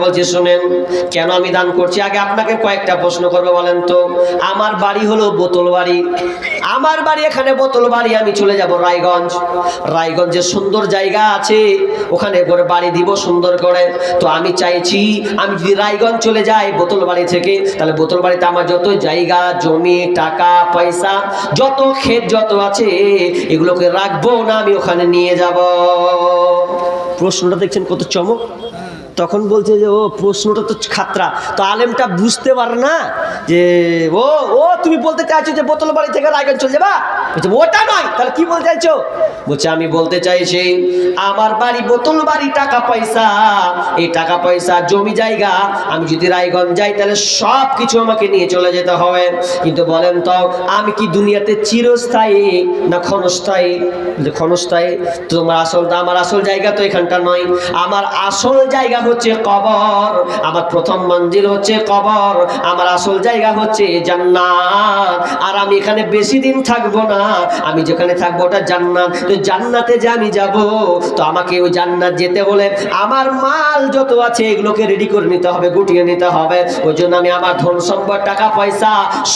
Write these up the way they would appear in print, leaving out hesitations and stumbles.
বলছি শুনেন, কেন আমি দান করছি। আগে আপনাকে কয়েকটা প্রশ্ন করবো, বলেন তো। আমার বাড়ি হলো বোতল বাড়ি, আমার বাড়ি এখানে বোতল বাড়ি। আমি চলে যাব রায়গঞ্জ, রায়গঞ্জে সুন্দর জায়গা আছে, ওখানে করে বাড়ি দিব সুন্দর করে। তো আমি চাইছি আমি যদি রায়গঞ্জ চলে যাই বোতল বাড়ি থেকে, তাহলে বোতল বাড়িতে আমার যত জায়গা জমি টাকা পয়সা যত ক্ষেত যত আছে এগুলোকে রাখবো না, আমি ওখানে নিয়ে যাব। প্রশ্নটা দেখছেন কত চমক। তখন বলছে যে ও প্রশ্নটা তো খাতরা। তো আলেমটা বুঝতে পারে না যে ও ও তুমি বলতে চাইছো যে বোতল বাড়ি থেকে রায়গঞ্জ চলে যাবা। বলছে ওটা নয়, তাহলে কি বলতে চাইছো? বলছে আমি বলতে চাইছি আমার বাড়ি বোতল বাড়ি, টাকা পয়সা, এই টাকা পয়সা জমি জায়গা আমি যদি রায়গঞ্জ যাই তাহলে সব কিছু আমাকে নিয়ে চলে যেতে হবে। কিন্তু বলেন তো আমি কি দুনিয়াতে চিরস্থায়ী না ক্ষণস্থায়ী? ক্ষণস্থায়ী। তো আমার আসল জায়গা তো এখানটা নয়, আমার আসল জায়গা হচ্ছে কবর, আমার প্রথম মঞ্জিল হচ্ছে কবর, আমার আসল জায়গা হচ্ছে জান্নাত। আর আমি এখানে বেশি দিন থাকবো না, আমি যেখানে থাকবো ওটা জান্নাত। তো জান্নাতে যে আমি যাব, তো আমাকে ওই জান্নাত যেতে হলে আমার মাল যত আছে এগুলোকে রেডি করে নিতে হবে, গুটিয়ে নিতে হবে। ওই জন্য আমি আমার ধন সম্পদ টাকা পয়সা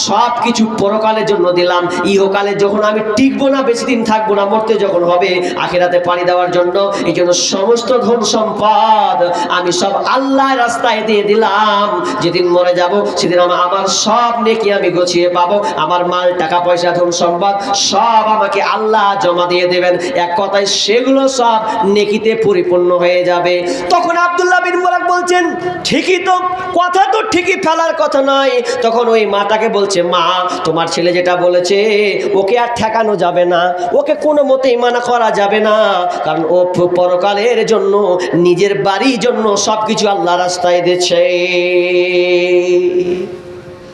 সব কিছু পরকালের জন্য দিলাম। ইহকালে যখন আমি টিকবো না, বেশি দিন থাকবো না, মরতে যখন হবে আখিরাতে পাড়ি দেওয়ার জন্য, এই জন্য সমস্ত ধন সম্পদ আমি সব আল্লাহর রাস্তায় দিয়ে দিলাম। যেদিন মরে যাব সেদিন আমার সব নেকি আমি গুছিয়ে পাবো, আমার মাল টাকা পয়সা ধন সম্পদ সব আমাকে আল্লাহ জমা দিয়ে দেবেন। এক কথায় সেগুলো সব নেকিতে পরিপূর্ণ হয়ে যাবে। তখন আব্দুল্লাহ বিন মুবারক বলছেন ঠিকই তো, কথা তো ঠিকই, ফেলার কথা নয়। তখন ওই মাটাকে বলছে মা তোমার ছেলে যেটা বলেছে ওকে আর ঠেকানো যাবে না, ওকে কোনো মতেই মানা করা যাবে না, কারণ ও পরকালের জন্য নিজের বাড়ির জন্য সবকিছু আল্লাহ রাস্তায় দিয়েছে।